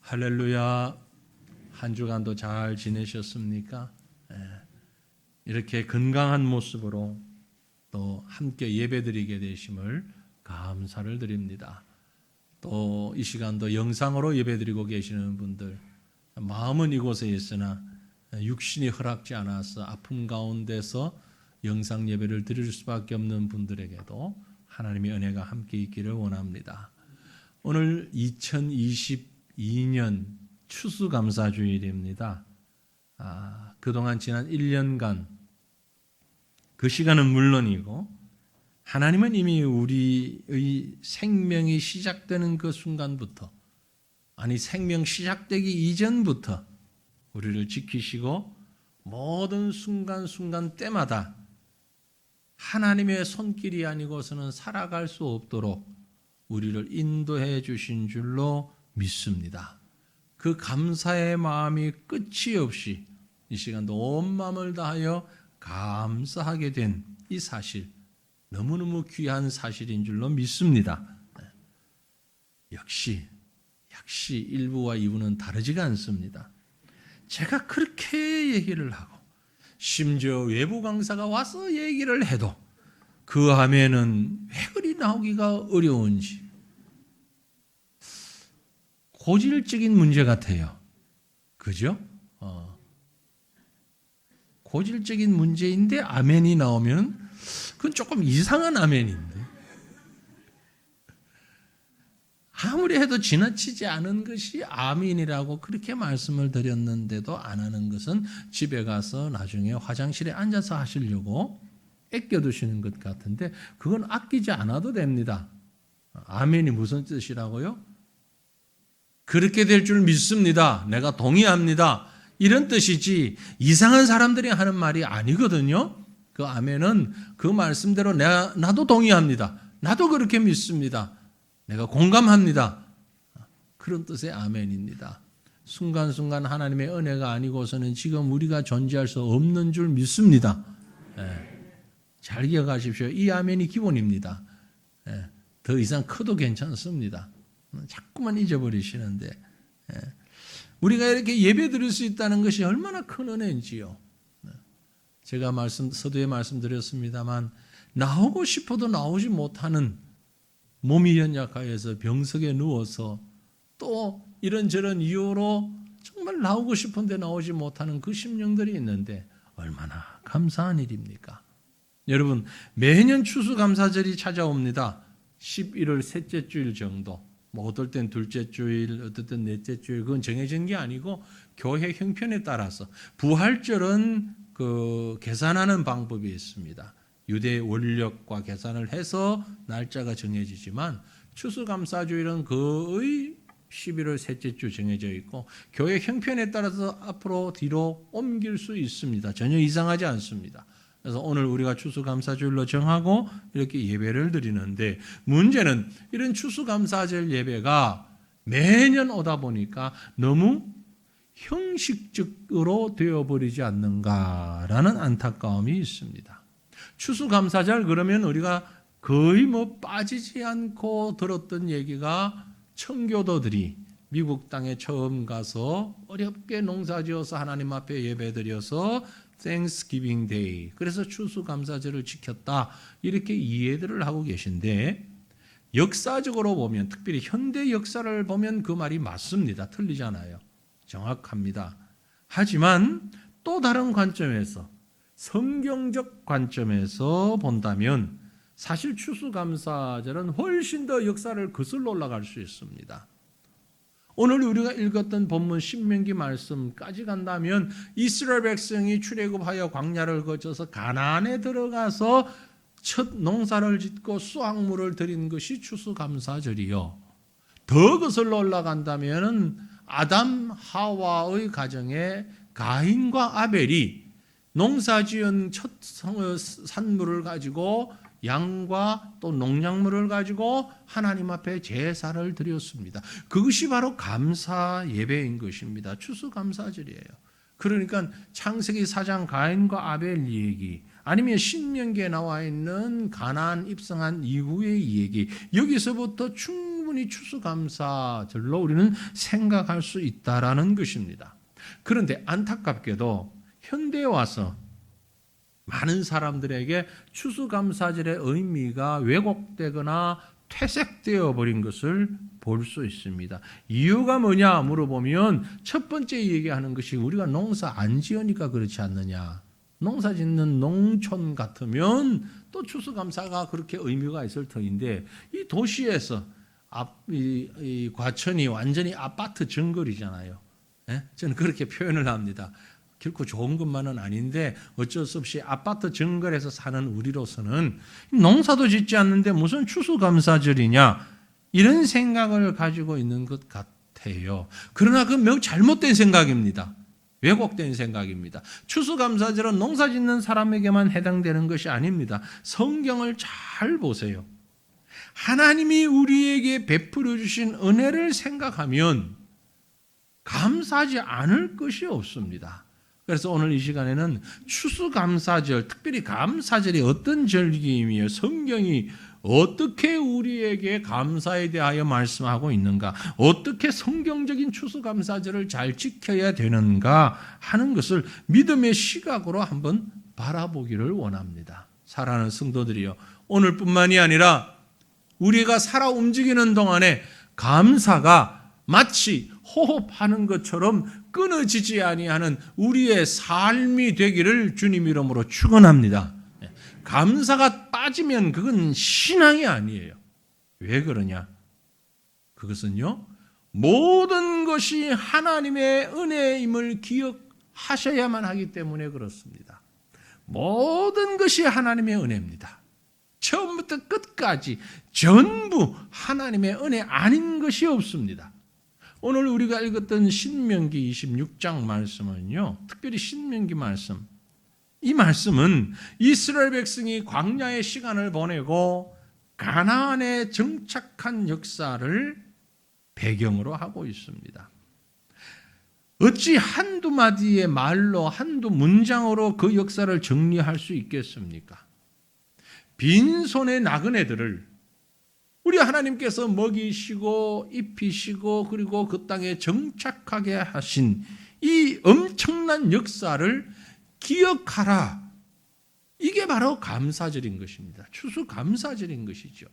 할렐루야. 한 주간도 잘 지내셨습니까? 이렇게 건강한 모습으로 또 함께 예배드리게 되심을 감사를 드립니다. 또 이 시간도 영상으로 예배드리고 계시는 분들, 마음은 이곳에 있으나 육신이 허락지 않아서 아픔 가운데서 영상 예배를 드릴 수밖에 없는 분들에게도 하나님의 은혜가 함께 있기를 원합니다. 오늘 2022년 추수감사주일입니다. 그동안 지난 1년간 그 시간은 물론이고 하나님은 이미 우리의 생명이 시작되는 그 순간부터, 아니 생명 시작되기 이전부터 우리를 지키시고 모든 순간순간 때마다 하나님의 손길이 아니고서는 살아갈 수 없도록 우리를 인도해 주신 줄로 믿습니다. 그 감사의 마음이 끝이 없이 이 시간도 온 마음을 다하여 감사하게 된 이 사실, 너무너무 귀한 사실인 줄로 믿습니다. 역시 1부와 2부는 다르지가 않습니다. 제가 그렇게 얘기를 하고 심지어 외부 강사가 와서 얘기를 해도 그 화면은 왜 그리 나오기가 어려운지 고질적인 문제 같아요. 그죠? 고질적인 문제인데 아멘이 나오면 그건 조금 이상한 아멘인데, 아무리 해도 지나치지 않은 것이 아멘이라고 그렇게 말씀을 드렸는데도 안 하는 것은 집에 가서 나중에 화장실에 앉아서 하시려고 아껴두시는 것 같은데, 그건 아끼지 않아도 됩니다. 아멘이 무슨 뜻이라고요? 그렇게 될 줄 믿습니다. 내가 동의합니다. 이런 뜻이지 이상한 사람들이 하는 말이 아니거든요. 그 아멘은 그 말씀대로 나도 동의합니다. 나도 그렇게 믿습니다. 내가 공감합니다. 그런 뜻의 아멘입니다. 순간순간 하나님의 은혜가 아니고서는 지금 우리가 존재할 수 없는 줄 믿습니다. 잘 기억하십시오. 이 아멘이 기본입니다. 더 이상 커도 괜찮습니다. 자꾸만 잊어버리시는데, 우리가 이렇게 예배 드릴 수 있다는 것이 얼마나 큰 은혜인지요. 제가 서두에 말씀드렸습니다만, 나오고 싶어도 나오지 못하는, 몸이 연약하여서 병석에 누워서 또 이런저런 이유로 정말 나오고 싶은데 나오지 못하는 그 심령들이 있는데 얼마나 감사한 일입니까? 여러분, 매년 추수감사절이 찾아옵니다. 11월 셋째 주일 정도, 어떨 땐 둘째 주일, 어떨 땐 넷째 주일, 그건 정해진 게 아니고 교회 형편에 따라서 부활절은 그 계산하는 방법이 있습니다. 유대 원력과 계산을 해서 날짜가 정해지지만 추수감사주일은 거의 11월 셋째 주 정해져 있고 교회 형편에 따라서 앞으로 뒤로 옮길 수 있습니다. 전혀 이상하지 않습니다. 그래서 오늘 우리가 추수감사주일로 정하고 이렇게 예배를 드리는데, 문제는 이런 추수감사절 예배가 매년 오다 보니까 너무 형식적으로 되어버리지 않는가라는 안타까움이 있습니다. 추수감사절 그러면 우리가 거의 빠지지 않고 들었던 얘기가, 청교도들이 미국 땅에 처음 가서 어렵게 농사지어서 하나님 앞에 예배드려서 Thanksgiving Day, 그래서 추수감사절을 지켰다, 이렇게 이해들을 하고 계신데, 역사적으로 보면, 특별히 현대 역사를 보면 그 말이 맞습니다. 틀리잖아요. 정확합니다. 하지만 또 다른 관점에서, 성경적 관점에서 본다면 사실 추수감사절은 훨씬 더 역사를 거슬러 올라갈 수 있습니다. 오늘 우리가 읽었던 본문 신명기 말씀까지 간다면 이스라엘 백성이 출애굽하여 광야를 거쳐서 가나안에 들어가서 첫 농사를 짓고 수확물을 드린 것이 추수감사절이요. 더 거슬러 올라간다면 아담 하와의 가정에 가인과 아벨이 농사지은 첫 산물을 가지고, 양과 또 농작물을 가지고 하나님 앞에 제사를 드렸습니다. 그것이 바로 감사 예배인 것입니다. 추수감사절이에요. 그러니까 창세기 4장 가인과 아벨 얘기, 아니면 신명기에 나와 있는 가나안 입성한 이후의 얘기, 여기서부터 충분히 충분히 추수감사절로 우리는 생각할 수 있다라는 것입니다. 그런데 안타깝게도 현대에 와서 많은 사람들에게 추수감사절의 의미가 왜곡되거나 퇴색되어 버린 것을 볼 수 있습니다. 이유가 뭐냐 물어보면 첫 번째 얘기하는 것이 우리가 농사 안 지으니까 그렇지 않느냐. 농사 짓는 농촌 같으면 또 추수감사가 그렇게 의미가 있을 터인데 이 도시에서 이 과천이 완전히 아파트 정글이잖아요. 예? 저는 그렇게 표현을 합니다. 결코 좋은 것만은 아닌데 어쩔 수 없이 아파트 정글에서 사는 우리로서는 농사도 짓지 않는데 무슨 추수감사절이냐 이런 생각을 가지고 있는 것 같아요. 그러나 그건 매우 잘못된 생각입니다. 왜곡된 생각입니다. 추수감사절은 농사 짓는 사람에게만 해당되는 것이 아닙니다. 성경을 잘 보세요. 하나님이 우리에게 베풀어 주신 은혜를 생각하면 감사하지 않을 것이 없습니다. 그래서 오늘 이 시간에는 추수감사절, 특별히 감사절이 어떤 절기이며 성경이 어떻게 우리에게 감사에 대하여 말씀하고 있는가, 어떻게 성경적인 추수감사절을 잘 지켜야 되는가 하는 것을 믿음의 시각으로 한번 바라보기를 원합니다. 사랑하는 성도들이요, 오늘뿐만이 아니라 우리가 살아 움직이는 동안에 감사가 마치 호흡하는 것처럼 끊어지지 아니하는 우리의 삶이 되기를 주님 이름으로 축원합니다. 감사가 빠지면 그건 신앙이 아니에요. 왜 그러냐? 그것은요, 모든 것이 하나님의 은혜임을 기억하셔야만 하기 때문에 그렇습니다. 모든 것이 하나님의 은혜입니다. 처음부터 끝까지 전부 하나님의 은혜 아닌 것이 없습니다. 오늘 우리가 읽었던 신명기 26장 말씀은요, 특별히 신명기 말씀, 이 말씀은 이스라엘 백성이 광야의 시간을 보내고 가나안에 정착한 역사를 배경으로 하고 있습니다. 어찌 한두 마디의 말로 한두 문장으로 그 역사를 정리할 수 있겠습니까? 빈손의 나그네들을 우리 하나님께서 먹이시고 입히시고 그리고 그 땅에 정착하게 하신 이 엄청난 역사를 기억하라. 이게 바로 감사절인 것입니다. 추수감사절인 것이죠.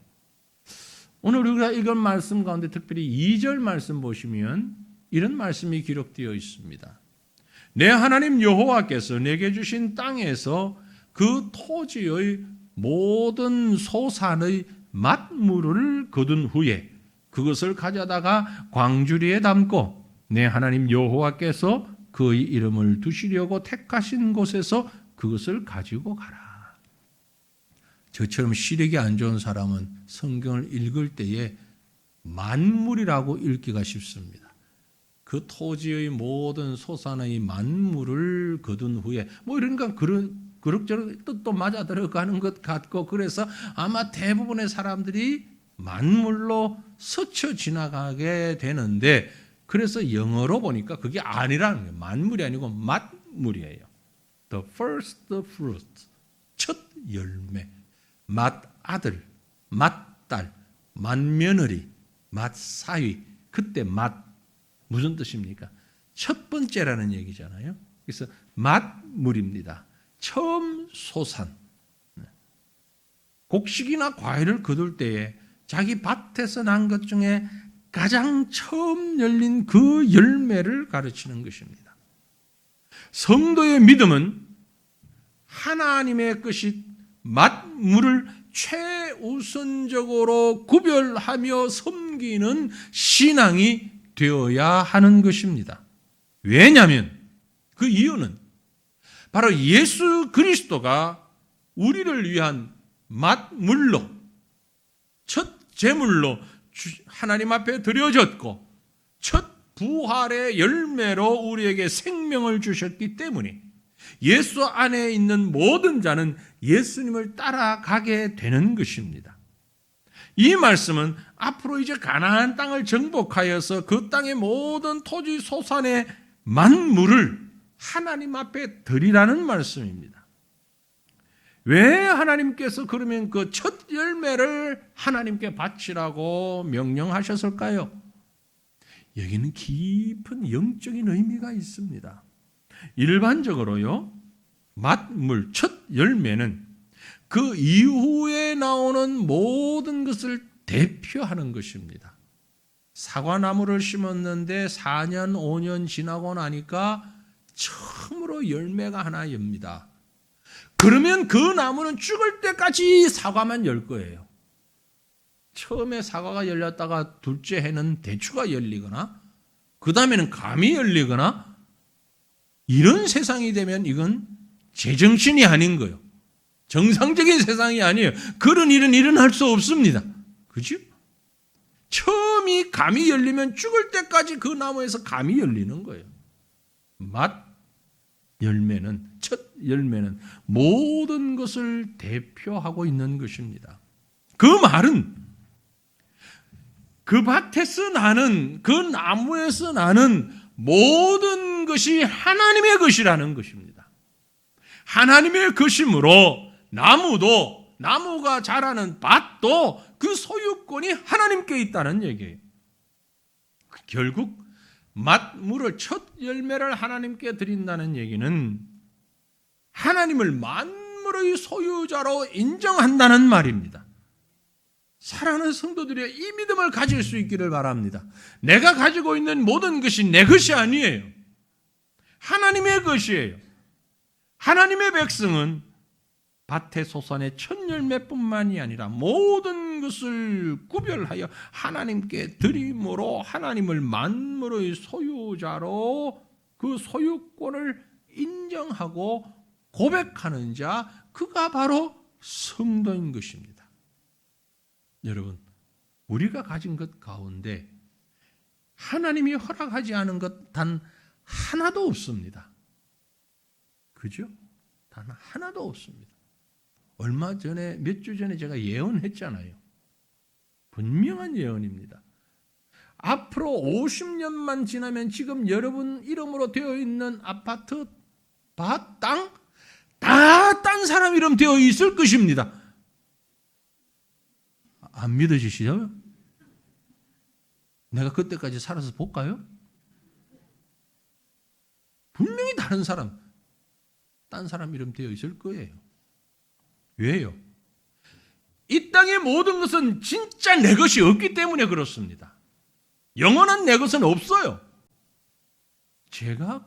오늘 우리가 읽은 말씀 가운데 특별히 2절 말씀 보시면 이런 말씀이 기록되어 있습니다. 내 하나님 여호와께서 내게 주신 땅에서 그 토지의 모든 소산의 맛물을 거둔 후에 그것을 가져다가 광주리에 담고 내 하나님 여호와께서 그의 이름을 두시려고 택하신 곳에서 그것을 가지고 가라. 저처럼 시력이 안 좋은 사람은 성경을 읽을 때에 만물이라고 읽기가 쉽습니다. 그 토지의 모든 소산의 만물을 거둔 후에 이러니까 그럭저럭 뜻도 맞아 들어가는 것 같고, 그래서 아마 대부분의 사람들이 만물로 스쳐 지나가게 되는데, 그래서 영어로 보니까 그게 아니라는 거예요. 만물이 아니고 맛물이에요. The first fruit, 첫 열매, 맏아들, 맏딸, 맏며느리, 맏사위, 그때 맛 무슨 뜻입니까? 첫 번째라는 얘기잖아요. 그래서 맛물입니다. 처음 소산. 곡식이나 과일을 거둘 때에 자기 밭에서 난 것 중에 가장 처음 열린 그 열매를 가르치는 것입니다. 성도의 믿음은 하나님의 것이 맛물을 최우선적으로 구별하며 섬기는 신앙이 되어야 하는 것입니다. 왜냐하면 그 이유는 바로 예수 그리스도가 우리를 위한 맛물로, 첫 제물로 하나님 앞에 드려졌고 첫 부활의 열매로 우리에게 생명을 주셨기 때문에 예수 안에 있는 모든 자는 예수님을 따라가게 되는 것입니다. 이 말씀은 앞으로 이제 가나안 땅을 정복하여서 그 땅의 모든 토지 소산의 만물을 하나님 앞에 드리라는 말씀입니다. 왜 하나님께서 그러면 그 첫 열매를 하나님께 바치라고 명령하셨을까요? 여기는 깊은 영적인 의미가 있습니다. 일반적으로요, 맛물, 첫 열매는 그 이후에 나오는 모든 것을 대표하는 것입니다. 사과나무를 심었는데 4년, 5년 지나고 나니까 처음으로 열매가 하나 엽니다. 그러면 그 나무는 죽을 때까지 사과만 열 거예요. 처음에 사과가 열렸다가 둘째 해는 대추가 열리거나 그 다음에는 감이 열리거나 이런 세상이 되면 이건 제정신이 아닌 거예요. 정상적인 세상이 아니에요. 그런 일은 일어날 수 없습니다. 그죠? 처음이 감이 열리면 죽을 때까지 그 나무에서 감이 열리는 거예요. 맛 열매는, 첫 열매는 모든 것을 대표하고 있는 것입니다. 그 말은 그 밭에서 나는, 그 나무에서 나는 모든 것이 하나님의 것이라는 것입니다. 하나님의 것이므로 나무가 자라는 밭도 그 소유권이 하나님께 있다는 얘기예요. 결국 맛물을, 첫 열매를 하나님께 드린다는 얘기는 하나님을 만물의 소유자로 인정한다는 말입니다. 사랑하는 성도들이 이 믿음을 가질 수 있기를 바랍니다. 내가 가지고 있는 모든 것이 내 것이 아니에요. 하나님의 것이에요. 하나님의 백성은 밭의 소산의 첫 열매뿐만이 아니라 모든 것을 구별하여 하나님께 드림으로 하나님을 만물의 소유자로 그 소유권을 인정하고 고백하는 자, 그가 바로 성도인 것입니다. 여러분, 우리가 가진 것 가운데 하나님이 허락하지 않은 것 단 하나도 없습니다. 그죠? 단 하나도 없습니다. 얼마 전에, 몇 주 전에 제가 예언했잖아요. 분명한 예언입니다. 앞으로 50년만 지나면 지금 여러분 이름으로 되어 있는 아파트, 밭, 땅, 다 딴 사람 이름 되어 있을 것입니다. 안 믿어지시죠? 내가 그때까지 살아서 볼까요? 분명히 다른 사람, 딴 사람 이름 되어 있을 거예요. 왜요? 이 땅의 모든 것은 진짜 내 것이 없기 때문에 그렇습니다. 영원한 내 것은 없어요. 제가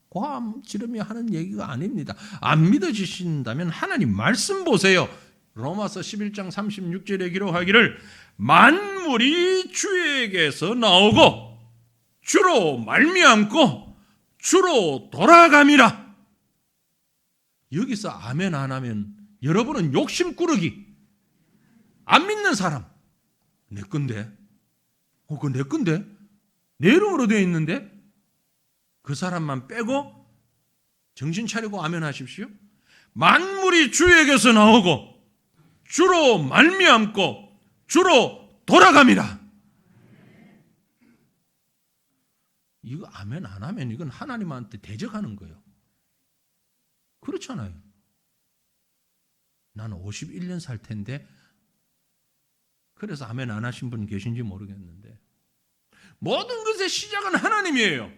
과함 지르며 하는 얘기가 아닙니다. 안 믿어지신다면 하나님 말씀 보세요. 로마서 11장 36절에 기록하기를 만물이 주에게서 나오고 주로 말미암고 주로 돌아감이라. 여기서 아멘 안 하면 여러분은 욕심꾸러기, 안 믿는 사람, 내 건데, 그거 내 건데, 내 이름으로 되어 있는데, 그 사람만 빼고 정신 차리고 아멘 하십시오. 만물이 주에게서 나오고 주로 말미암고 주로 돌아갑니다. 이거 아멘 안 하면 이건 하나님한테 대적하는 거예요. 그렇잖아요. 나는 51년 살 텐데, 그래서 아멘 안 하신 분 계신지 모르겠는데, 모든 것의 시작은 하나님이에요.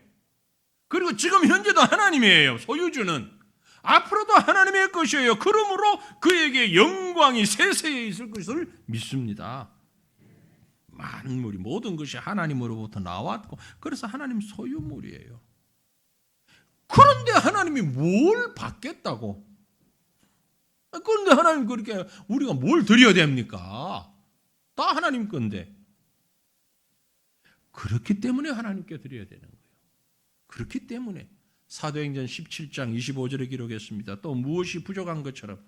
그리고 지금 현재도 하나님이에요. 소유주는 앞으로도 하나님의 것이에요. 그러므로 그에게 영광이 세세에 있을 것을 믿습니다. 만물이, 모든 것이 하나님으로부터 나왔고, 그래서 하나님 소유물이에요. 그런데 하나님이 뭘 받겠다고? 그런데 하나님 그렇게 우리가 뭘 드려야 됩니까? 다 하나님 건데. 그렇기 때문에 하나님께 드려야 되는 거예요. 그렇기 때문에 사도행전 17장 25절에 기록했습니다. 또 무엇이 부족한 것처럼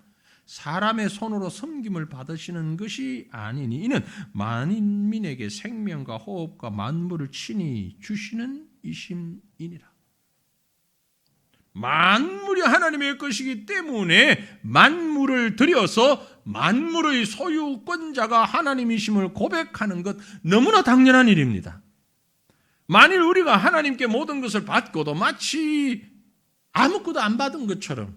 사람의 손으로 섬김을 받으시는 것이 아니니 이는 만민에게 생명과 호흡과 만물을 친히 주시는 이심이니라. 만물이 하나님의 것이기 때문에 만물을 들여서 만물의 소유권자가 하나님이심을 고백하는 것, 너무나 당연한 일입니다. 만일 우리가 하나님께 모든 것을 받고도 마치 아무것도 안 받은 것처럼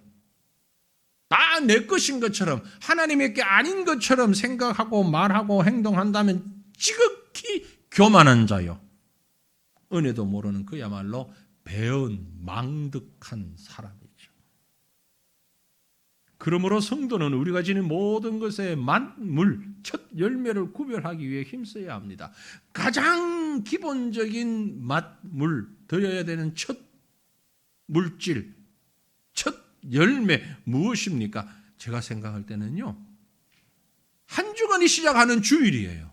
다 내 것인 것처럼 하나님의 게 아닌 것처럼 생각하고 말하고 행동한다면 지극히 교만한 자요. 은혜도 모르는 그야말로 배은 망득한 사람이죠. 그러므로 성도는 우리가 지닌 모든 것의 만물, 첫 열매를 구별하기 위해 힘써야 합니다. 가장 기본적인 맛물, 드려야 되는 첫 물질, 첫 열매 무엇입니까? 제가 생각할 때는요, 한 주간이 시작하는 주일이에요.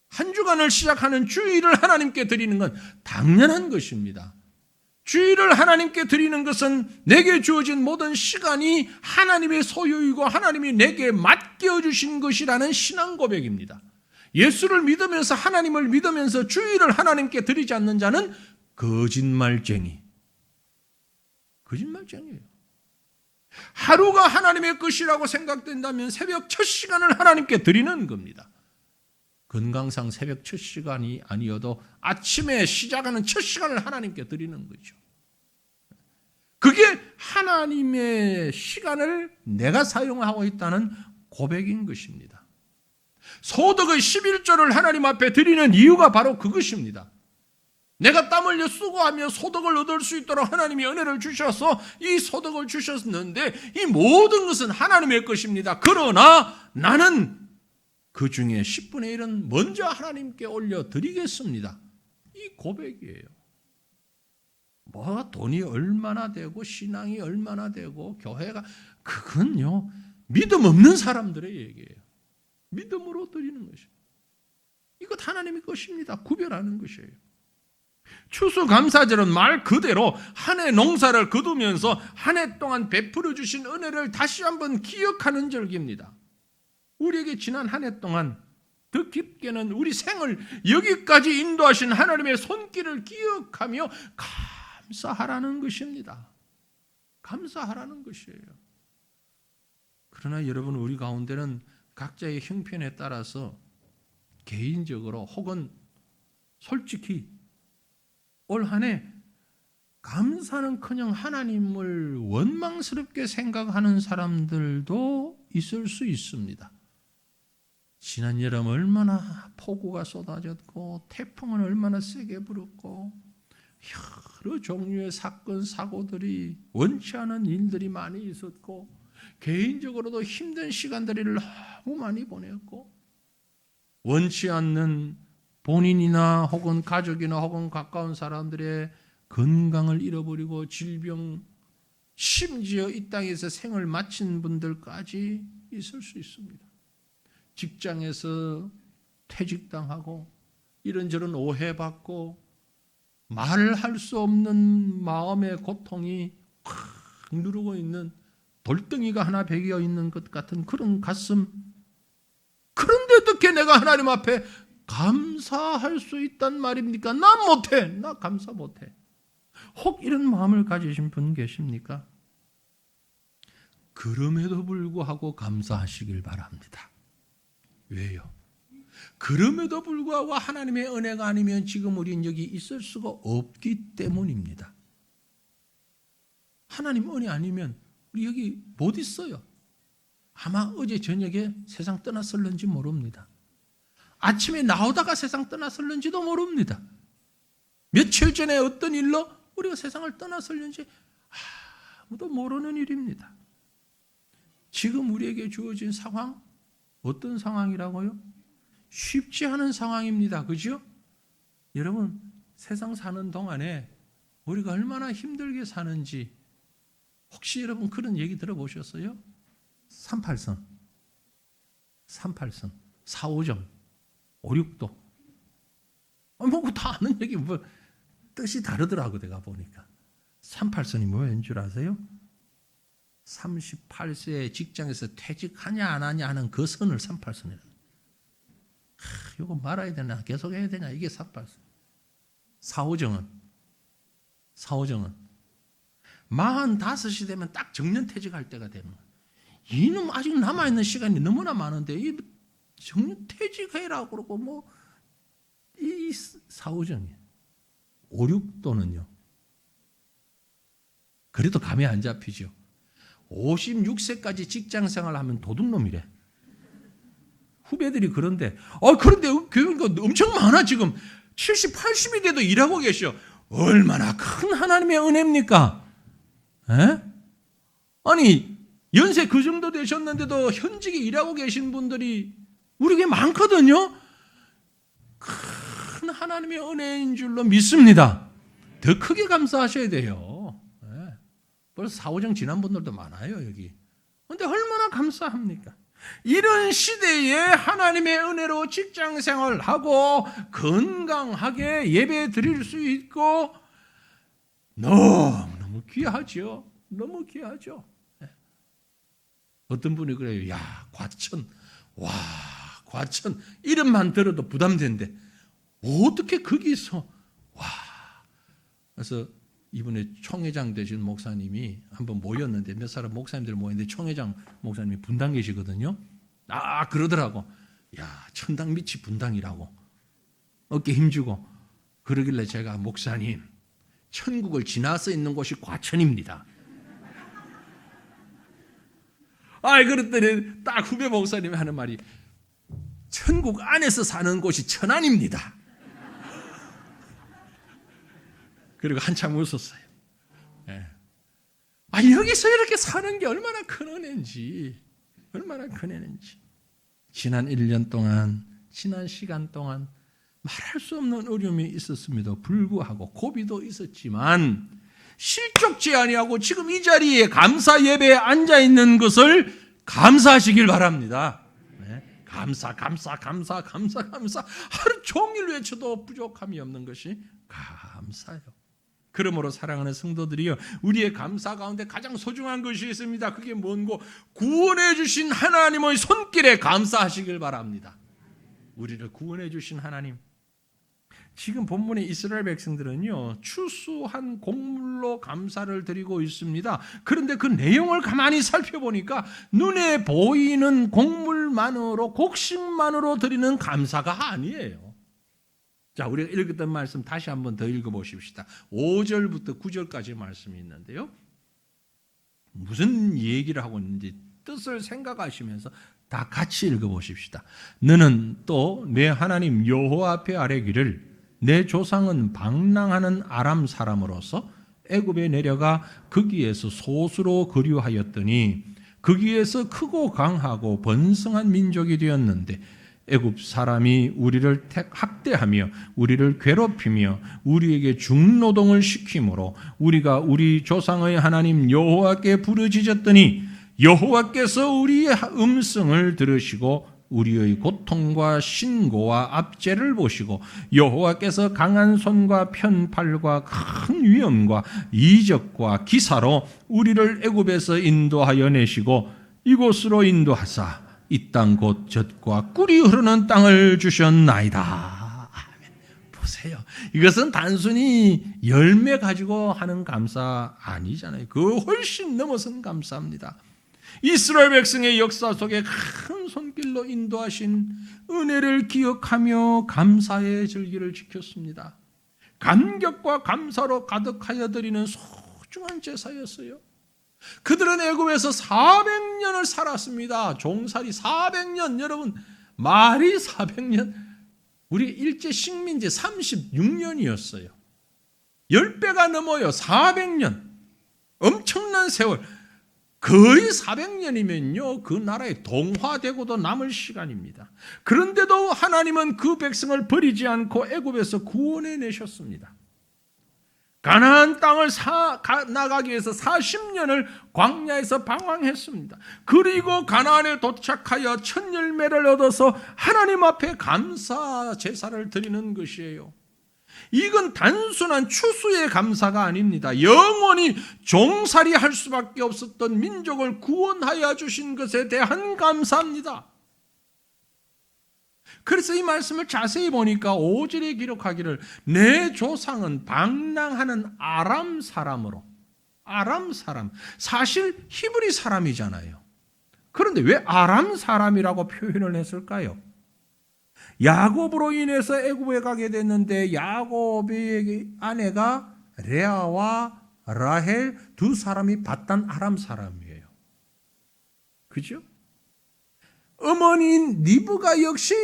한 주간을 시작하는 주일을 하나님께 드리는 건 당연한 것입니다. 주일을 하나님께 드리는 것은 내게 주어진 모든 시간이 하나님의 소유이고 하나님이 내게 맡겨주신 것이라는 신앙 고백입니다. 예수를 믿으면서 하나님을 믿으면서 주일을 하나님께 드리지 않는 자는 거짓말쟁이에요. 하루가 하나님의 것이라고 생각된다면 새벽 첫 시간을 하나님께 드리는 겁니다. 건강상 새벽 첫 시간이 아니어도 아침에 시작하는 첫 시간을 하나님께 드리는 거죠. 그게 하나님의 시간을 내가 사용하고 있다는 고백인 것입니다. 소득의 11조를 하나님 앞에 드리는 이유가 바로 그것입니다. 내가 땀 흘려 수고하며 소득을 얻을 수 있도록 하나님이 은혜를 주셔서 이 소득을 주셨는데 이 모든 것은 하나님의 것입니다. 그러나 나는 그 중에 10분의 1은 먼저 하나님께 올려드리겠습니다. 이 고백이에요. 뭐 돈이 얼마나 되고 신앙이 얼마나 되고 교회가 그건요 믿음 없는 사람들의 얘기예요. 믿음으로 드리는 것이에요. 이것 하나님의 것입니다. 구별하는 것이에요. 추수감사절은 말 그대로 한 해 농사를 거두면서 한 해 동안 베풀어 주신 은혜를 다시 한번 기억하는 절기입니다. 우리에게 지난 한 해 동안 더 깊게는 우리 생을 여기까지 인도하신 하나님의 손길을 기억하며 감사하라는 것입니다. 감사하라는 것이에요. 그러나 여러분 우리 가운데는 각자의 형편에 따라서 개인적으로 혹은 솔직히 올 한 해 감사는커녕 하나님을 원망스럽게 생각하는 사람들도 있을 수 있습니다. 지난 여름 얼마나 폭우가 쏟아졌고 태풍은 얼마나 세게 불었고 여러 종류의 사건 사고들이 원치 않은 일들이 많이 있었고 개인적으로도 힘든 시간들을 너무 많이 보냈고 원치 않는 본인이나 혹은 가족이나 혹은 가까운 사람들의 건강을 잃어버리고 질병 심지어 이 땅에서 생을 마친 분들까지 있을 수 있습니다. 직장에서 퇴직당하고 이런저런 오해받고 말할 수 없는 마음의 고통이 확 누르고 있는 돌덩이가 하나 베겨 있는 것 같은 그런 가슴. 그런데 어떻게 내가 하나님 앞에 감사할 수 있단 말입니까? 난 못해. 나 감사 못해. 혹 이런 마음을 가지신 분 계십니까? 그럼에도 불구하고 감사하시길 바랍니다. 왜요? 그럼에도 불구하고 하나님의 은혜가 아니면 지금 우리는 여기 있을 수가 없기 때문입니다. 하나님 은혜 아니면 우리 여기 못 있어요. 아마 어제 저녁에 세상 떠났을는지 모릅니다. 아침에 나오다가 세상 떠났을는지도 모릅니다. 며칠 전에 어떤 일로 우리가 세상을 떠났을는지 아무도 모르는 일입니다. 지금 우리에게 주어진 상황 어떤 상황이라고요? 쉽지 않은 상황입니다. 그죠? 여러분 세상 사는 동안에 우리가 얼마나 힘들게 사는지 혹시 여러분 그런 얘기 들어보셨어요? 38선, 4호점, 5,6도 뭐 다 아는 얘기 뭐 뜻이 다르더라고 내가 보니까. 38선이 뭐인 줄 아세요? 38세에 직장에서 퇴직하냐 안 하냐 하는 그 선을 38선이라. 이거 말아야 되나 계속 해야 되냐 이게 38선. 4호정은 45이 되면 딱 정년 퇴직할 때가 되는 거야. 이놈 아직 남아있는 시간이 너무나 많은데 이 정년 퇴직해라 그러고 뭐 이 4호정이에요. 5,6도는요. 그래도 감이 안 잡히죠. 56세까지 직장 생활하면 도둑놈이래. 후배들이 그런데 교회가 엄청 많아. 지금 70, 80이 돼도 일하고 계셔. 얼마나 큰 하나님의 은혜입니까? 에? 아니 연세 그 정도 되셨는데도 현직에 일하고 계신 분들이 우리 교회 많거든요. 큰 하나님의 은혜인 줄로 믿습니다. 더 크게 감사하셔야 돼요. 예. 벌써 4, 5정 지난 분들도 많아요 여기. 그런데 얼마나 감사합니까? 이런 시대에 하나님의 은혜로 직장생활을 하고 건강하게 예배 드릴 수 있고 너무 귀하죠. 너무 귀하죠. 예. 어떤 분이 그래요. 야, 과천. 와, 과천. 이름만 들어도 부담되는데 어떻게 거기서 와. 그래서 이번에 총회장 되신 목사님이 한번 모였는데 몇 사람 목사님들 모였는데 총회장 목사님이 분당 계시거든요. 그러더라고. 야, 천당 밑이 분당이라고. 어깨 힘주고. 그러길래 제가 목사님, 천국을 지나서 있는 곳이 과천입니다. 그랬더니 딱 후배 목사님이 하는 말이 천국 안에서 사는 곳이 천안입니다. 그리고 한참 웃었어요. 예. 여기서 이렇게 사는 게 얼마나 큰 은혜인지, 얼마나 큰 은혜인지. 지난 1년 동안, 지난 시간 동안 말할 수 없는 어려움이 있었음에도 불구하고 고비도 있었지만 실족지 아니하고 지금 이 자리에 감사 예배에 앉아 있는 것을 감사하시길 바랍니다. 네. 감사. 하루 종일 외쳐도 부족함이 없는 것이 감사요. 그러므로 사랑하는 성도들이요, 우리의 감사 가운데 가장 소중한 것이 있습니다. 그게 뭔고? 구원해 주신 하나님의 손길에 감사하시길 바랍니다. 우리를 구원해 주신 하나님. 지금 본문의 이스라엘 백성들은요, 추수한 곡물로 감사를 드리고 있습니다. 그런데 그 내용을 가만히 살펴보니까 눈에 보이는 곡물만으로, 곡식만으로 드리는 감사가 아니에요. 자, 우리가 읽었던 말씀 다시 한번 더 읽어보십시다. 5절부터 9절까지 말씀이 있는데요. 무슨 얘기를 하고 있는지 뜻을 생각하시면서 다 같이 읽어보십시다. 너는 또 내 하나님 여호와 앞에 아뢰기를 내 조상은 방랑하는 아람 사람으로서 애굽에 내려가 거기에서 소수로 거류하였더니 거기에서 크고 강하고 번성한 민족이 되었는데 애굽 사람이 우리를 학대하며 우리를 괴롭히며 우리에게 중노동을 시키므로 우리가 우리 조상의 하나님 여호와께 부르짖었더니 여호와께서 우리의 음성을 들으시고 우리의 고통과 신고와 압제를 보시고 여호와께서 강한 손과 편팔과 큰 위엄과 이적과 기사로 우리를 애굽에서 인도하여 내시고 이곳으로 인도하사 이 땅 곧 젖과 꿀이 흐르는 땅을 주셨나이다. 아멘. 보세요. 이것은 단순히 열매 가지고 하는 감사 아니잖아요. 그 훨씬 넘어선 감사입니다. 이스라엘 백성의 역사 속에 큰 손길로 인도하신 은혜를 기억하며 감사의 절기를 지켰습니다. 감격과 감사로 가득하여 드리는 소중한 제사였어요. 그들은 애굽에서 400년을 살았습니다. 종살이 400년. 여러분, 말이 400년. 우리 일제 식민지 36년이었어요. 10배가 넘어요. 400년. 엄청난 세월. 거의 400년이면요, 그 나라에 동화되고도 남을 시간입니다. 그런데도 하나님은 그 백성을 버리지 않고 애굽에서 구원해 내셨습니다. 가나안 땅을 나가기 위해서 40년을 광야에서 방황했습니다. 그리고 가나안에 도착하여 첫 열매를 얻어서 하나님 앞에 감사 제사를 드리는 것이에요. 이건 단순한 추수의 감사가 아닙니다. 영원히 종살이 할 수밖에 없었던 민족을 구원하여 주신 것에 대한 감사입니다. 그래서 이 말씀을 자세히 보니까 5절에 기록하기를 내 조상은 방랑하는 아람 사람으로. 아람 사람. 사실 히브리 사람이잖아요. 그런데 왜 아람 사람이라고 표현을 했을까요? 야곱으로 인해서 애굽에 가게 됐는데 야곱의 아내가 레아와 라헬 두 사람이 바단 아람 사람이에요. 그죠? 어머니인 리브가 역시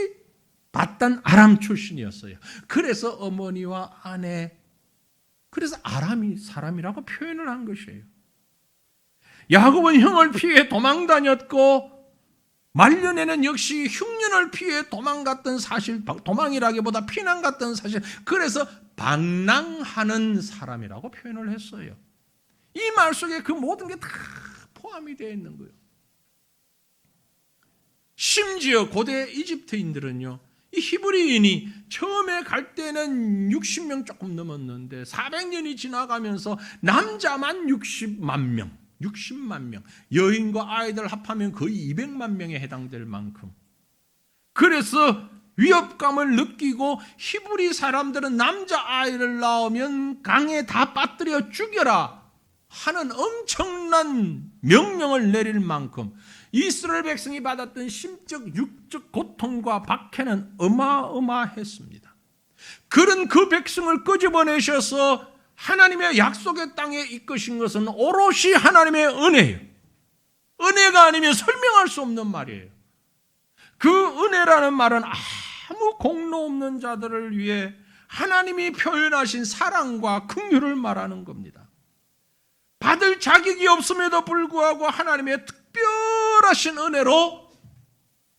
바단 아람 출신이었어요. 그래서 어머니와 아내, 그래서 아람이 사람이라고 표현을 한 것이에요. 야곱은 형을 피해 도망다녔고 말년에는 역시 흉년을 피해 도망갔던 사실, 도망이라기보다 피난 갔던 사실, 그래서 방랑하는 사람이라고 표현을 했어요. 이 말 속에 그 모든 게 다 포함이 되어 있는 거예요. 심지어 고대 이집트인들은요, 이 히브리인이 처음에 갈 때는 60명 조금 넘었는데 400년이 지나가면서 남자만 60만 명, 60만 명, 여인과 아이들 합하면 거의 200만 명에 해당될 만큼, 그래서 위협감을 느끼고 히브리 사람들은 남자아이를 낳으면 강에 다 빠뜨려 죽여라 하는 엄청난 명령을 내릴 만큼 이스라엘 백성이 받았던 심적, 육적 고통과 박해는 어마어마했습니다. 그런 그 백성을 끄집어내셔서 하나님의 약속의 땅에 이끄신 것은 오롯이 하나님의 은혜예요. 은혜가 아니면 설명할 수 없는 말이에요. 그 은혜라는 말은 아무 공로 없는 자들을 위해 하나님이 표현하신 사랑과 긍휼을 말하는 겁니다. 받을 자격이 없음에도 불구하고 하나님의 특별하신 은혜로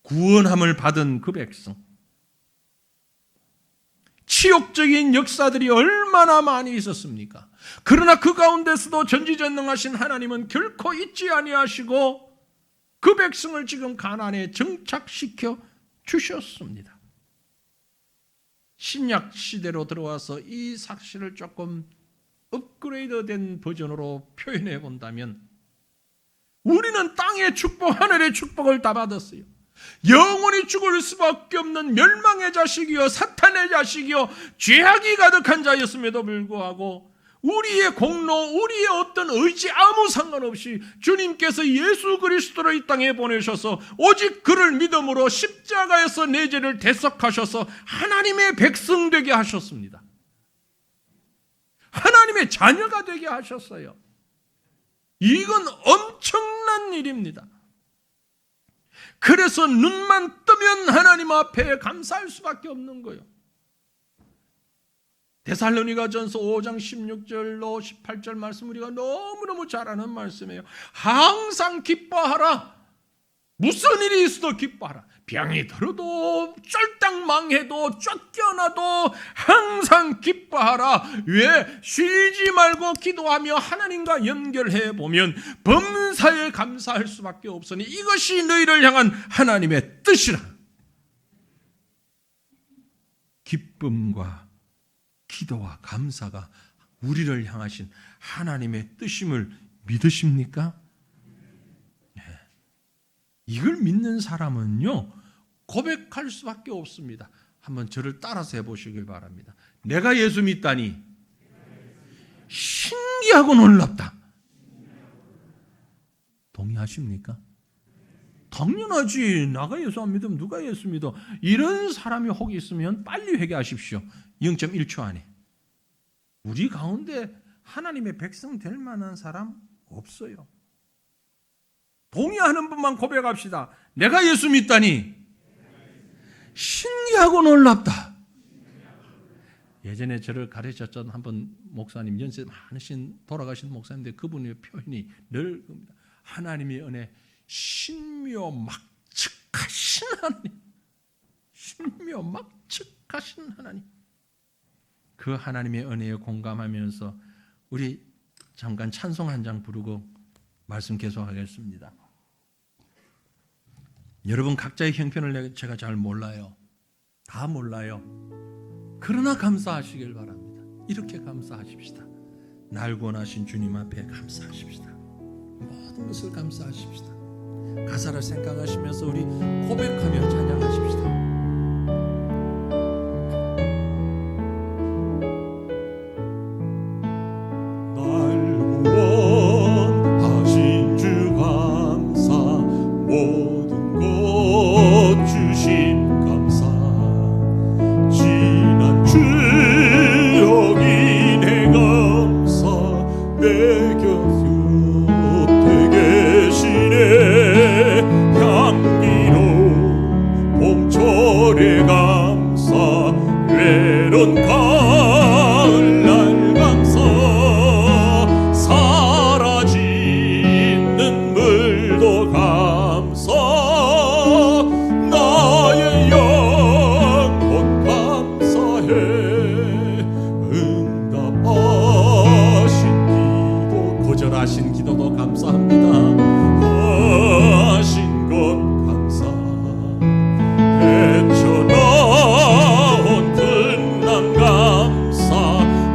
구원함을 받은 그 백성. 치욕적인 역사들이 얼마나 많이 있었습니까? 그러나 그 가운데서도 전지전능하신 하나님은 결코 잊지 아니하시고 그 백성을 지금 가나안에 정착시켜 주셨습니다. 신약 시대로 들어와서 이 사실을 조금 업그레이드된 버전으로 표현해 본다면, 우리는 땅의 축복, 하늘의 축복을 다 받았어요. 영원히 죽을 수밖에 없는 멸망의 자식이요 사탄의 자식이요 죄악이 가득한 자였음에도 불구하고 우리의 공로, 우리의 어떤 의지 아무 상관없이 주님께서 예수 그리스도를 이 땅에 보내셔서 오직 그를 믿음으로 십자가에서 내 죄를 대속하셔서 하나님의 백성 되게 하셨습니다. 하나님의 자녀가 되게 하셨어요. 이건 엄청난 일입니다. 그래서 눈만 뜨면 하나님 앞에 감사할 수밖에 없는 거예요. 데살로니가전서 5장 16절로 18절 말씀 우리가 너무너무 잘 아는 말씀이에요. 항상 기뻐하라. 무슨 일이 있어도 기뻐하라. 병이 들어도 쫄딱 망해도 쫓겨나도 항상 기뻐하라. 왜? 쉬지 말고 기도하며 하나님과 연결해 보면 범사에 감사할 수밖에 없으니 이것이 너희를 향한 하나님의 뜻이라. 기쁨과 기도와 감사가 우리를 향하신 하나님의 뜻임을 믿으십니까? 네. 이걸 믿는 사람은요, 고백할 수밖에 없습니다. 한번 저를 따라서 해보시길 바랍니다. 내가 예수 믿다니 신기하고 놀랍다. 동의하십니까? 당연하지. 나가 예수 안 믿으면 누가 예수 믿어? 이런 사람이 혹 있으면 빨리 회개하십시오. 0.1초 안에. 우리 가운데 하나님의 백성 될 만한 사람 없어요. 동의하는 분만 고백합시다. 내가 예수 믿다니 신기하고 놀랍다. 예전에 저를 가르쳤던 한번 목사님, 연세 많으신 돌아가신 목사님인데 그분의 표현이 늘 하나님의 은혜 신묘막측하신 하나님, 신묘막측하신 하나님. 그 하나님의 은혜에 공감하면서 우리 잠깐 찬송 한 장 부르고 말씀 계속하겠습니다. 여러분 각자의 형편을 제가 잘 몰라요. 다 몰라요. 그러나 감사하시길 바랍니다. 이렇게 감사하십시다. 날 구원하신 주님 앞에 감사하십시다. 모든 것을 감사하십시다. 가사를 생각하시면서 우리 고백하며 찬양하십시다. 내 곁에 계시네.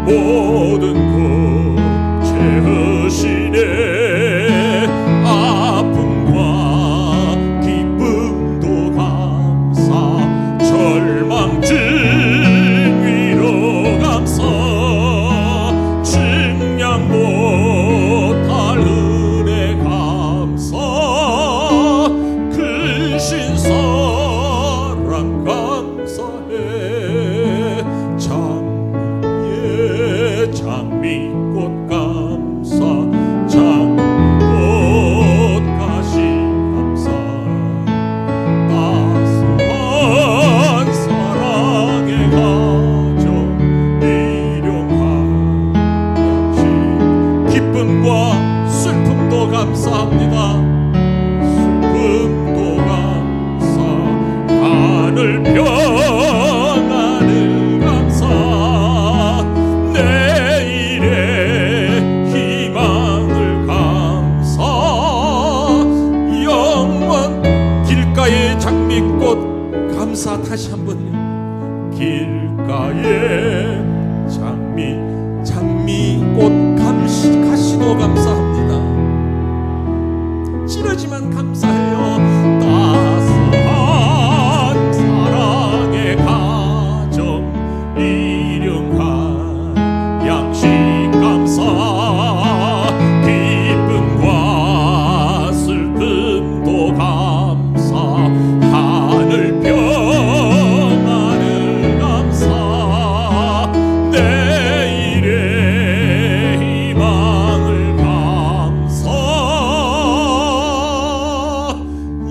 모든 것 채우시네. 아픔과 기쁨도 감사, 절망증 위로 감사, 측량 못할 은혜 감사, 크신 사랑 감사해. 장미꽃 감사, 장미꽃 가시 감사, 따스한 사랑의 가정 일용할 양식, 기쁨과 슬픔도 감사합니다. 슬픔도 감사, 하늘 평안을 감사, 내일의 희망을 감사, 영원 길가의 장미꽃 감사. 다시 한번요. 길가의 장미꽃 가시도 감사합니다. 찌르지만 감사해요. 따스한 사랑의 가정 일용할 양식 감사, 기쁨과 슬픔도 감사, 하늘 평안을 감사, 내일의 희망을 감사,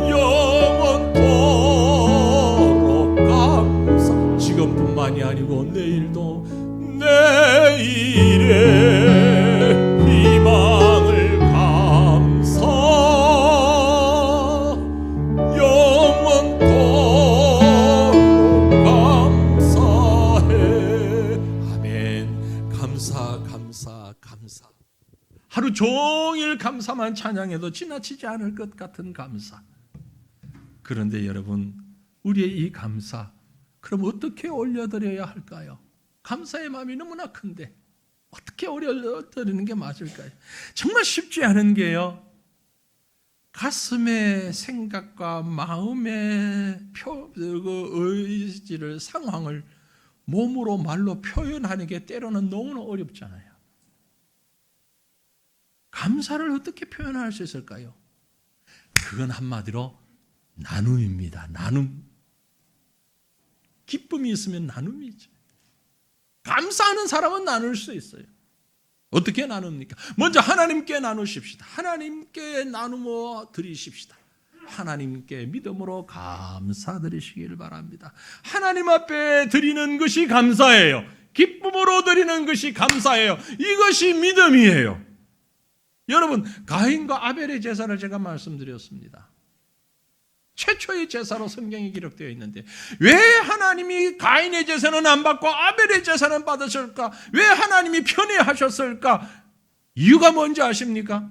영원토록 감사. 지금뿐만이 아니고 내일도, 내일의 희망을 감사, 영원토록 감사해. 아멘. 감사, 감사, 감사. 하루 종일 감사만 찬양해도 지나치지 않을 것 같은 감사. 그런데 여러분, 우리의 이 감사, 그럼 어떻게 올려드려야 할까요? 감사의 마음이 너무나 큰데 어떻게 올려드리는 게 맞을까요? 정말 쉽지 않은 게요, 가슴의 생각과 마음의 의지를, 상황을 몸으로 말로 표현하는 게 때로는 너무나 어렵잖아요. 감사를 어떻게 표현할 수 있을까요? 그건 한마디로 나눔입니다. 나눔. 기쁨이 있으면 나눔이죠. 감사하는 사람은 나눌 수 있어요. 어떻게 나눕니까? 먼저 하나님께 나누십시다. 하나님께 나누어 드리십시다. 하나님께 믿음으로 감사드리시길 바랍니다. 하나님 앞에 드리는 것이 감사예요. 기쁨으로 드리는 것이 감사예요. 이것이 믿음이에요. 여러분, 가인과 아벨의 제사를 제가 말씀드렸습니다. 최초의 제사로 성경에 기록되어 있는데 왜 하나님이 가인의 제사는 안 받고 아벨의 제사는 받으실까? 왜 하나님이 편애하셨을까? 이유가 뭔지 아십니까?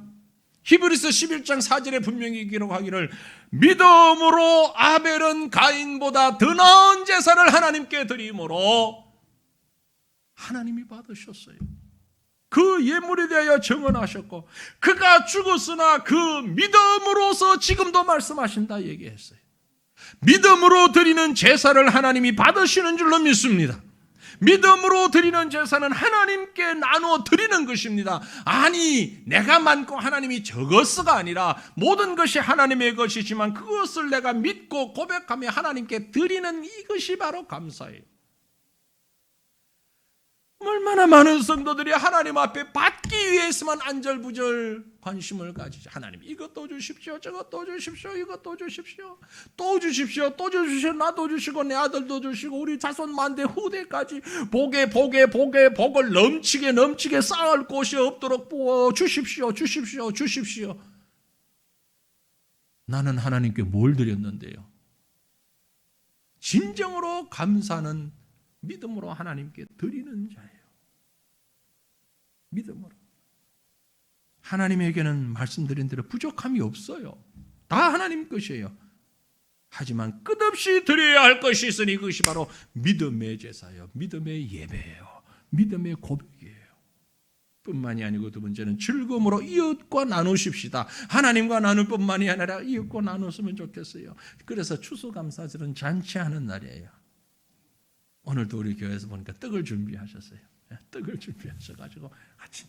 히브리서 11장 4절에 분명히 기록하기를 믿음으로 아벨은 가인보다 더 나은 제사를 하나님께 드림으로 하나님이 받으셨어요. 그 예물에 대하여 정언하셨고 그가 죽었으나 그 믿음으로서 지금도 말씀하신다 얘기했어요. 믿음으로 드리는 제사를 하나님이 받으시는 줄로 믿습니다. 믿음으로 드리는 제사는 하나님께 나누어 드리는 것입니다. 아니 내가 많고 하나님이 적었어가 아니라 모든 것이 하나님의 것이지만 그것을 내가 믿고 고백하며 하나님께 드리는 이것이 바로 감사예요. 얼마나 많은 성도들이 하나님 앞에 받기 위해서만 안절부절 관심을 가지죠. 하나님 이것도 주십시오, 저것도 주십시오, 이것도 주십시오, 또 주십시오, 또 주십시오, 나도 주시고 내 아들도 주시고 우리 자손 만대 후대까지 복에 복을 넘치게 쌓을 곳이 없도록 부어 주십시오. 나는 하나님께 뭘 드렸는데요? 진정으로 감사는 믿음으로 하나님께 드리는 자예요. 믿음으로. 하나님에게는 말씀드린 대로 부족함이 없어요. 다 하나님 것이에요. 하지만 끝없이 드려야 할 것이 있으니 그것이 바로 믿음의 제사예요. 믿음의 예배예요. 믿음의 고백이에요. 뿐만이 아니고 두 번째는 즐거움으로 이웃과 나누십시다. 하나님과 나눌 뿐만이 아니라 이웃과 나눴으면 좋겠어요. 그래서 추수감사절은 잔치하는 날이에요. 오늘도 우리 교회에서 보니까 떡을 준비하셨어요. 떡을 준비하셔가지고 같이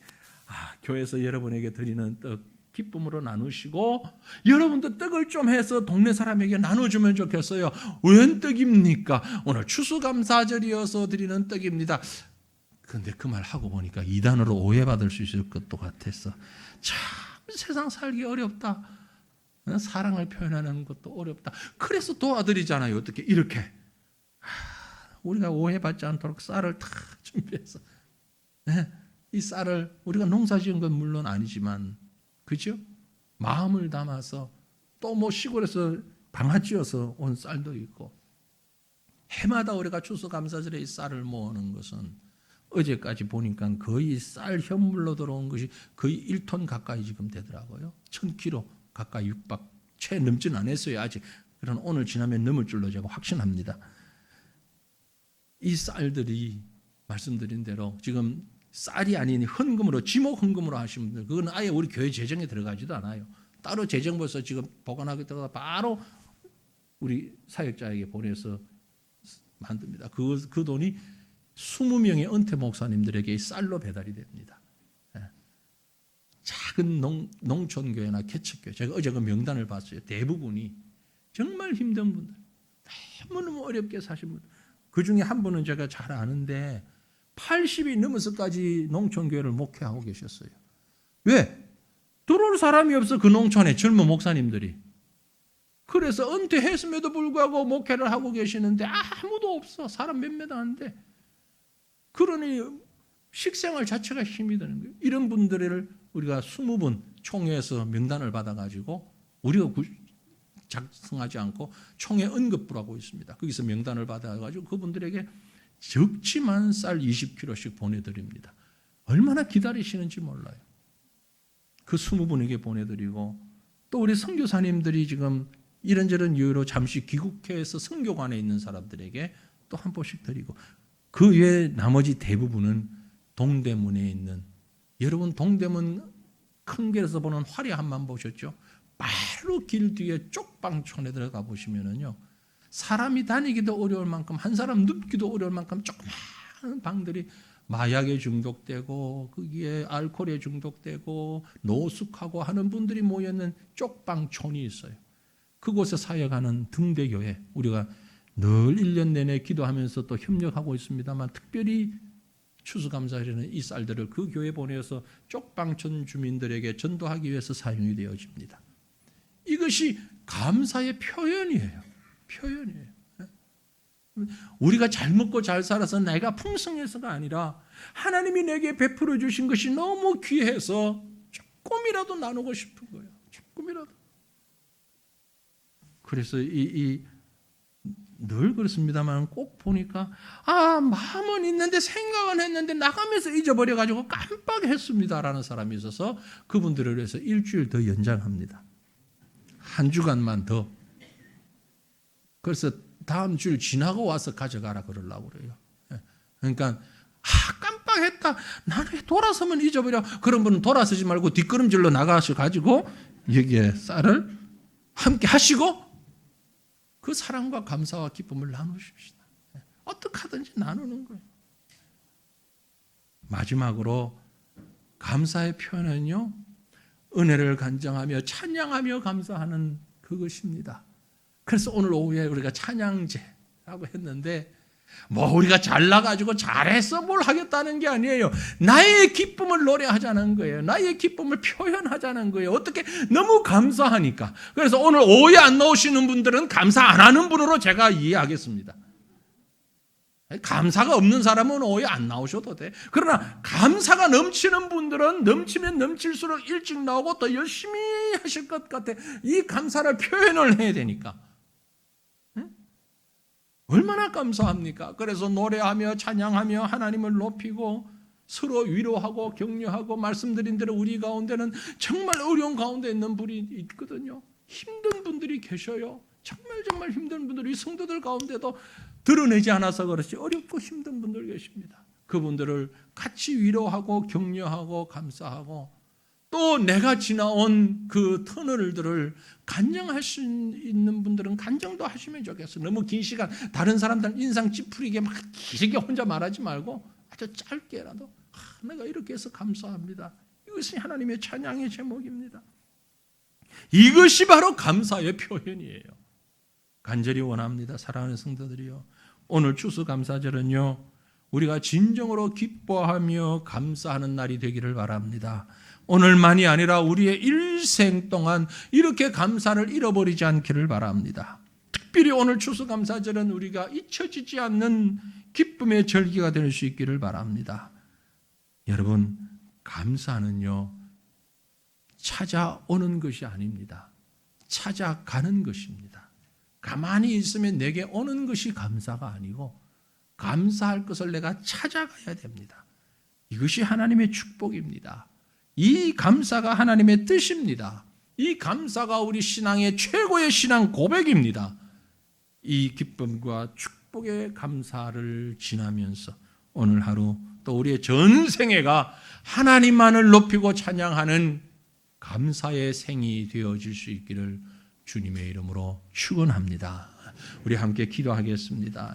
교회에서 여러분에게 드리는 떡 기쁨으로 나누시고, 여러분도 떡을 좀 해서 동네 사람에게 나눠주면 좋겠어요. 웬 떡입니까? 오늘 추수감사절이어서 드리는 떡입니다. 근데 그 말 하고 보니까 이단으로 오해받을 수 있을 것도 같아서 참 세상 살기 어렵다. 사랑을 표현하는 것도 어렵다. 그래서 도와드리잖아요. 어떻게 이렇게 우리가 오해받지 않도록 쌀을 다 준비해서, 이 쌀을 우리가 농사지은 건 물론 아니지만, 그죠? 마음을 담아서, 또 뭐 시골에서 방아찌어서 온 쌀도 있고, 해마다 우리가 추수감사절에 이 쌀을 모으는 것은 어제까지 보니까 거의 쌀 현물로 들어온 것이 거의 1톤 가까이 지금 되더라고요. 1000kg 가까이 육박, 채 넘지는 않았어요 아직. 그러나 오늘 지나면 넘을 줄로 제가 확신합니다. 이 쌀들이 말씀드린 대로 지금 쌀이 아닌 헌금으로, 지목 헌금으로 하시는 분들, 그건 아예 우리 교회 재정에 들어가지도 않아요. 따로 재정부에서 지금 보관하겠다가 바로 우리 사역자에게 보내서 만듭니다. 그 돈이 20명의 은퇴 목사님들에게 쌀로 배달이 됩니다. 작은 농촌교회나 개척교회, 제가 어제 그 명단을 봤어요. 대부분이 정말 힘든 분들, 너무너무 어렵게 사신 분들. 그 중에 한 분은 제가 잘 아는데 80이 넘어서까지 농촌교회를 목회하고 계셨어요. 왜? 들어올 사람이 없어, 그 농촌에 젊은 목사님들이. 그래서 은퇴했음에도 불구하고 목회를 하고 계시는데 아무도 없어. 사람 몇몇 안 돼. 그러니 식생활 자체가 힘이 드는 거예요. 이런 분들을 우리가 20분 총회에서 명단을 받아가지고, 우리가 작성하지 않고 총회 언급부라고 있습니다. 거기서 명단을 받아가지고 그분들에게 적지만 쌀 20kg씩 보내드립니다. 얼마나 기다리시는지 몰라요. 그 20분에게 보내드리고, 또 우리 선교사님들이 지금 이런저런 이유로 잠시 귀국해서 선교관에 있는 사람들에게 또 한 포씩 드리고, 그 외에 나머지 대부분은 동대문에 있는, 여러분 동대문 큰 길에서 보는 화려함만 보셨죠? 바로 길 뒤에 쪽방촌에 들어가 보시면은요, 사람이 다니기도 어려울 만큼, 한 사람 눕기도 어려울 만큼 조그마한 방들이 마약에 중독되고 거기에 알코올에 중독되고 노숙하고 하는 분들이 모여있는 쪽방촌이 있어요. 그곳에 사역하는 등대교회, 우리가 늘 1년 내내 기도하면서 또 협력하고 있습니다만, 특별히 추수감사절에는 이 쌀들을 그 교회에 보내서 쪽방촌 주민들에게 전도하기 위해서 사용이 되어집니다. 이것이 감사의 표현이에요. 표현이에요. 우리가 잘 먹고 잘 살아서 내가 풍성해서가 아니라 하나님이 내게 베풀어 주신 것이 너무 귀해서 조금이라도 나누고 싶은 거예요. 조금이라도. 그래서 늘 그렇습니다만 꼭 보니까 마음은 있는데 생각은 했는데 나가면서 잊어버려가지고 깜빡했습니다라는 사람이 있어서 그분들을 위해서 일주일 더 연장합니다. 한 주간만 더. 그래서 다음 주 지나고 와서 가져가라 그러려고 그래요. 그러니까 깜빡했다. 나는 돌아서면 잊어버려. 그런 분은 돌아서지 말고 뒷걸음질로 나가셔가지고 여기에 쌀을 함께 하시고 그 사랑과 감사와 기쁨을 나누십시다. 어떻게 하든지 나누는 거예요. 마지막으로 감사의 표현은요, 은혜를 간증하며 찬양하며 감사하는 그것입니다. 그래서 오늘 오후에 우리가 찬양제라고 했는데, 뭐 우리가 잘나가지고 잘해서 뭘 하겠다는 게 아니에요. 나의 기쁨을 노래하자는 거예요. 나의 기쁨을 표현하자는 거예요. 어떻게? 너무 감사하니까. 그래서 오늘 오후에 안 나오시는 분들은 감사 안 하는 분으로 제가 이해하겠습니다. 감사가 없는 사람은 오후에 안 나오셔도 돼. 그러나 감사가 넘치는 분들은 넘치면 넘칠수록 일찍 나오고 더 열심히 하실 것 같아. 이 감사를 표현을 해야 되니까. 얼마나 감사합니까? 그래서 노래하며 찬양하며 하나님을 높이고 서로 위로하고 격려하고, 말씀드린 대로 우리 가운데는 정말 어려운 가운데 있는 분이 있거든요. 힘든 분들이 계셔요. 정말 힘든 분들이 성도들 가운데도 드러내지 않아서 그렇지 어렵고 힘든 분들 계십니다. 그분들을 같이 위로하고 격려하고 감사하고 또 내가 지나온 그 터널들을 간증할 수 있는 분들은 간증도 하시면 좋겠어요. 너무 긴 시간 다른 사람들 인상 찌푸리게 막 길게 혼자 말하지 말고 아주 짧게라도 내가 이렇게 해서 감사합니다. 이것이 하나님의 찬양의 제목입니다. 이것이 바로 감사의 표현이에요. 간절히 원합니다. 사랑하는 성도들이요. 오늘 추수감사절은요. 우리가 진정으로 기뻐하며 감사하는 날이 되기를 바랍니다. 오늘만이 아니라 우리의 일생 동안 이렇게 감사를 잃어버리지 않기를 바랍니다. 특별히 오늘 추수감사절은 우리가 잊혀지지 않는 기쁨의 절기가 될 수 있기를 바랍니다. 여러분, 감사는요, 찾아오는 것이 아닙니다. 찾아가는 것입니다. 가만히 있으면 내게 오는 것이 감사가 아니고 감사할 것을 내가 찾아가야 됩니다. 이것이 하나님의 축복입니다. 이 감사가 하나님의 뜻입니다. 이 감사가 우리 신앙의 최고의 신앙 고백입니다. 이 기쁨과 축복의 감사를 지나면서 오늘 하루 또 우리의 전생애가 하나님만을 높이고 찬양하는 감사의 생이 되어질 수 있기를 주님의 이름으로 축원합니다. 우리 함께 기도하겠습니다.